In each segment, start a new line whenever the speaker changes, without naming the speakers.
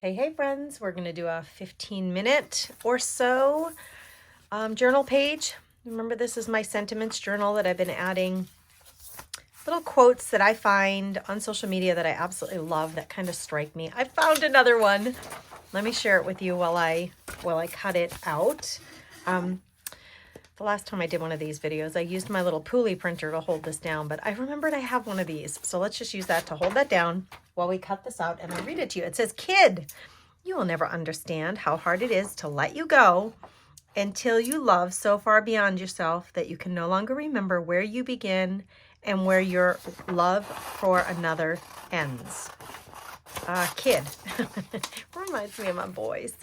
Hey friends, we're going to do a 15-minute or so journal page. Remember, this is my sentiments journal that I've been adding little quotes that I find on social media that I absolutely love that kind of strike me. I found another one. Let me share it with you while I cut it out. The last time I did one of these videos, I used my little pulley printer to hold this down, but I remembered I have one of these. So let's just use that to hold that down while we cut this out, and I'll read it to you. It says, "Kid, you will never understand how hard it is to let you go until you love so far beyond yourself that you can no longer remember where you begin and where your love for another ends." Kid. Reminds me of my boys.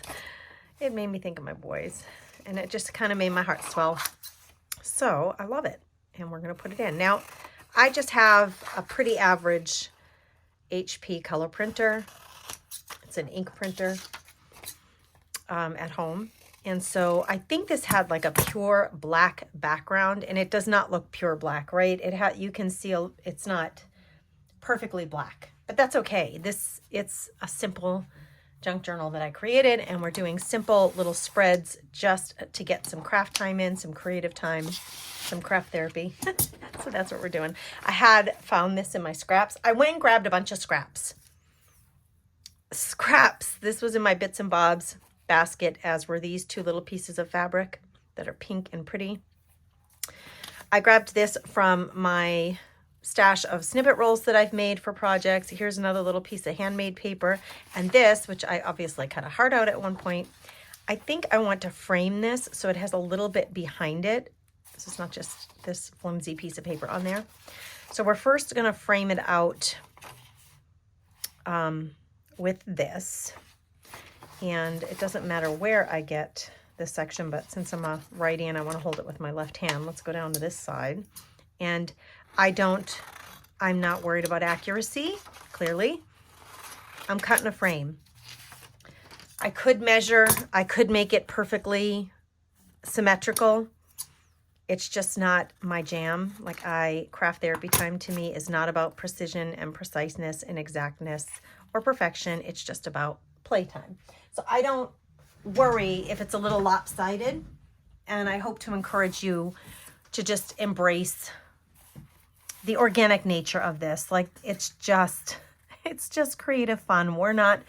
It made me think of my boys, and it just kind of made my heart swell. So I love it, and we're going to put it in. Now, I just have a pretty average HP color printer. It's an ink printer at home. And so I think this had like a pure black background, and it does not look pure black, right? You can see it's not perfectly black, but that's okay. It's a simple junk journal that I created, and we're doing simple little spreads just to get some craft time in, some creative time, some craft therapy. So that's what we're doing. I had found this in my scraps. I went and grabbed a bunch of scraps. This was in my bits and bobs basket, as were these two little pieces of fabric that are pink and pretty. I grabbed this from my stash of snippet rolls that I've made for projects. Here's another little piece of handmade paper, and this, which I obviously cut a heart out at one point. I think I want to frame this so it has a little bit behind it. This is not just this flimsy piece of paper on there. So we're first going to frame it out with this, and it doesn't matter where I get this section, but since I'm a righty and I want to hold it with my left hand, let's go down to this side. And I'm not worried about accuracy, clearly. I'm cutting a frame. I could measure, I could make it perfectly symmetrical. It's just not my jam. Craft therapy time to me is not about precision and preciseness and exactness or perfection. It's just about playtime. So I don't worry if it's a little lopsided, and I hope to encourage you to just embrace the organic nature of this. It's just creative fun. We're not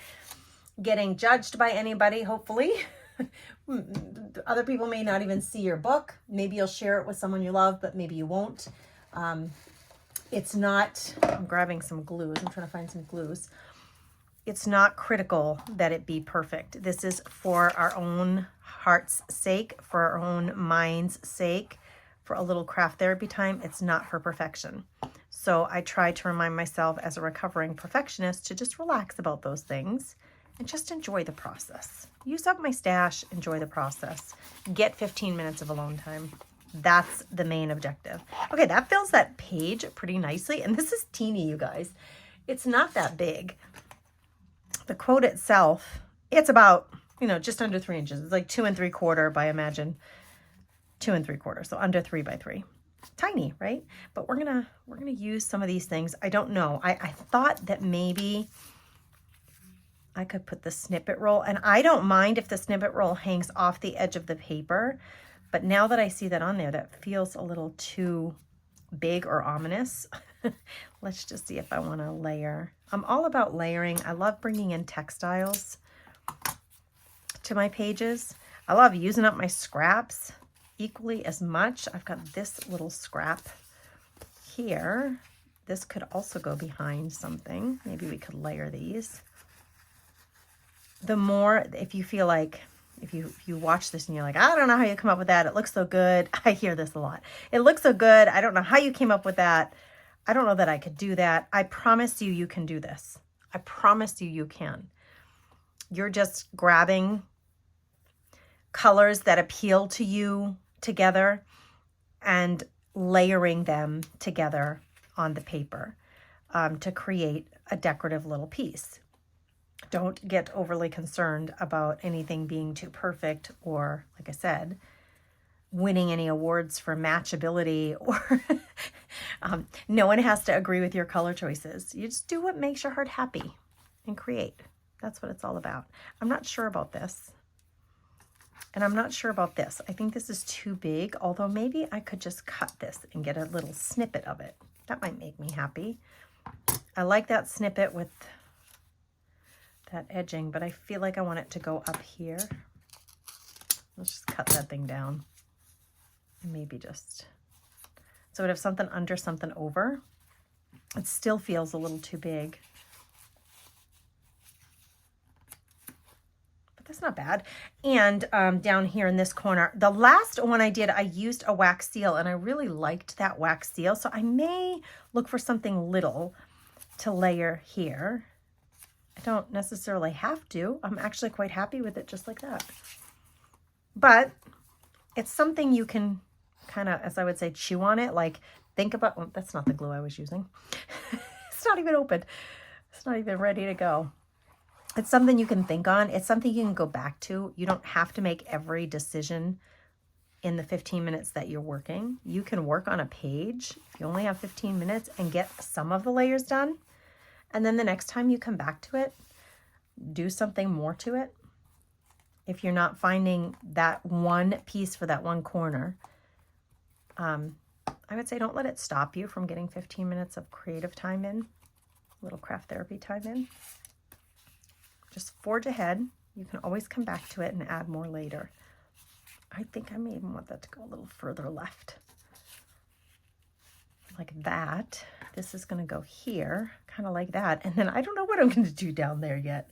getting judged by anybody, hopefully. Other people may not even see your book. Maybe you'll share it with someone you love, but maybe you won't. It's not, I'm grabbing some glues. I'm trying to find some glues. It's not critical that it be perfect. This is for our own heart's sake, for our own mind's sake, for a little craft therapy time. It's not for perfection. So I try to remind myself as a recovering perfectionist to just relax about those things and just enjoy the process. Use up my stash, enjoy the process. Get 15 minutes of alone time. That's the main objective. Okay, that fills that page pretty nicely. And this is teeny, you guys. It's not that big. The quote itself, it's about, just under 3 inches. It's like 2 3/4 by, imagine, 2 3/4. So under 3 by 3. Tiny, right? But we're gonna use some of these things. I don't know. I thought that maybe I could put the snippet roll, and I don't mind if the snippet roll hangs off the edge of the paper, but now that I see that on there, that feels a little too big or ominous. Let's just see if I want to layer. I'm all about layering. I love bringing in textiles to my pages. I love using up my scraps equally as much. I've got this little scrap here. This could also go behind something. Maybe we could layer these. The more, if you feel like, if you watch this and you're like, I don't know how you come up with that. It looks so good. I hear this a lot. It looks so good. I don't know how you came up with that. I don't know that I could do that. I promise you, you can do this. I promise you, you can. You're just grabbing colors that appeal to you together and layering them together on the paper to create a decorative little piece. Don't get overly concerned about anything being too perfect or, like I said, winning any awards for matchability or no one has to agree with your color choices. You just do what makes your heart happy and create. That's what it's all about. I'm not sure about this. And I'm not sure about this. I think this is too big, although maybe I could just cut this and get a little snippet of it. That might make me happy. I like that snippet with that edging, but I feel like I want it to go up here. Let's just cut that thing down. And maybe just, so it have something under, something over. It still feels a little too big. But that's not bad. And down here in this corner, the last one I did, I used a wax seal, and I really liked that wax seal. So I may look for something little to layer here. I don't necessarily have to. I'm actually quite happy with it just like that. But it's something you can kind of, as I would say, chew on it. Like, think about, well, that's not the glue I was using. It's not even open. It's not even ready to go. It's something you can think on. It's something you can go back to. You don't have to make every decision in the 15 minutes that you're working. You can work on a page if you only have 15 minutes and get some of the layers done. And then the next time you come back to it, do something more to it. If you're not finding that one piece for that one corner, I would say don't let it stop you from getting 15 minutes of creative time in, a little craft therapy time in. Just forge ahead. You can always come back to it and add more later. I think I may even want that to go a little further left. Like that. This is going to go here, kind of like that. And then I don't know what I'm going to do down there yet.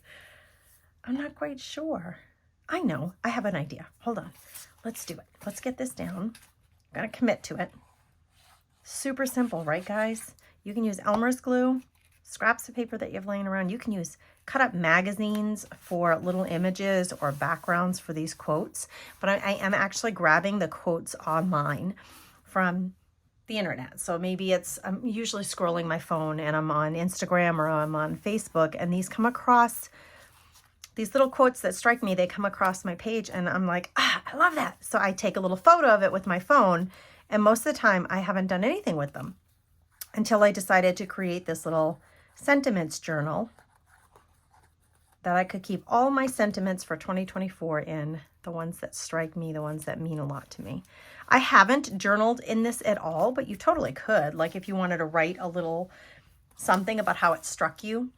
I'm not quite sure. I know. I have an idea. Hold on. Let's do it. Let's get this down. I'm going to commit to it. Super simple, right, guys? You can use Elmer's glue, scraps of paper that you have laying around. You can use cut up magazines for little images or backgrounds for these quotes. But I am actually grabbing the quotes online from the internet. So maybe I'm usually scrolling my phone and I'm on Instagram or I'm on Facebook, and these come across, these little quotes that strike me, they come across my page and I'm like, I love that. So I take a little photo of it with my phone, and most of the time I haven't done anything with them until I decided to create this little sentiments journal that I could keep all my sentiments for 2024 in, the ones that strike me, the ones that mean a lot to me. I haven't journaled in this at all, but you totally could. Like if you wanted to write a little something about how it struck you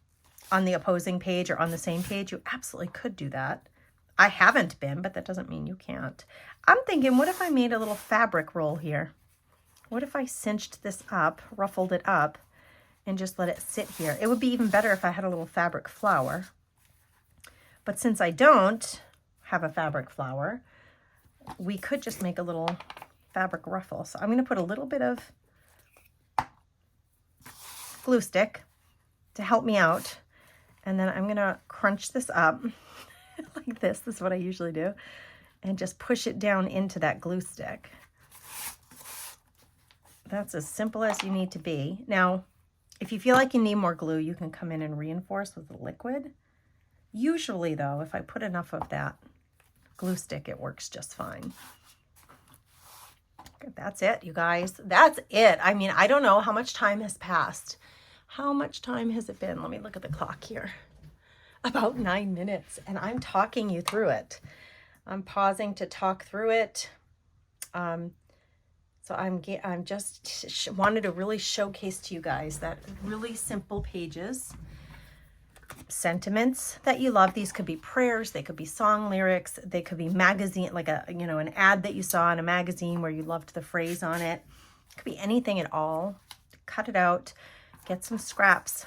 on the opposing page or on the same page, you absolutely could do that. I haven't been, but that doesn't mean you can't. I'm thinking, what if I made a little fabric roll here? What if I cinched this up, ruffled it up, and just let it sit here? It would be even better if I had a little fabric flower. But since I don't have a fabric flower, we could just make a little fabric ruffle. So I'm going to put a little bit of glue stick to help me out. And then I'm going to crunch this up like this. This is what I usually do. And just push it down into that glue stick. That's as simple as you need to be. Now, if you feel like you need more glue, you can come in and reinforce with the liquid. Usually, though, if I put enough of that glue stick, it works just fine. Okay, that's it, you guys. That's it. I mean, I don't know how much time has passed. How much time has it been? Let me look at the clock here. About 9 minutes, and I'm talking you through it. I'm pausing to talk through it. So I'm just wanted to really showcase to you guys that really simple pages, sentiments that you love. These could be prayers, they could be song lyrics, they could be magazine, like an ad that you saw in a magazine where you loved the phrase on it. It could be anything at all. Cut it out, get some scraps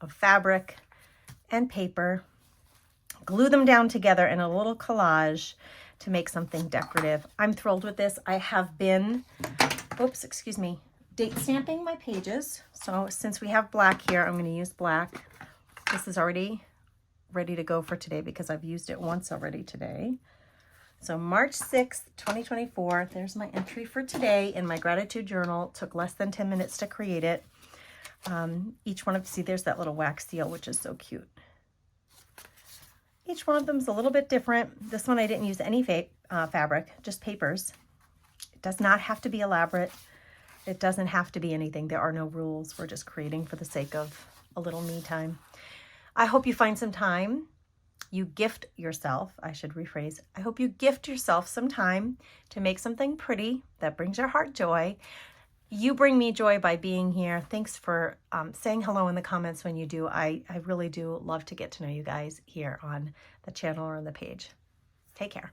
of fabric and paper, glue them down together in a little collage to make something decorative. I'm thrilled with this. I have been, date stamping my pages. So since we have black here, I'm going to use black. This is already ready to go for today because I've used it once already today. So March 6th, 2024, there's my entry for today in my gratitude journal. It took less than 10 minutes to create it. Each one of, see, there's that little wax seal, which is so cute. Each one of them is a little bit different. This one I didn't use any fabric, just papers. It does not have to be elaborate. It doesn't have to be anything. There are no rules. We're just creating for the sake of a little me time. I hope you find some time. You gift yourself, I should rephrase. I hope you gift yourself some time to make something pretty that brings your heart joy. You bring me joy by being here. Thanks for saying hello in the comments when you do. I really do love to get to know you guys here on the channel or on the page. Take care.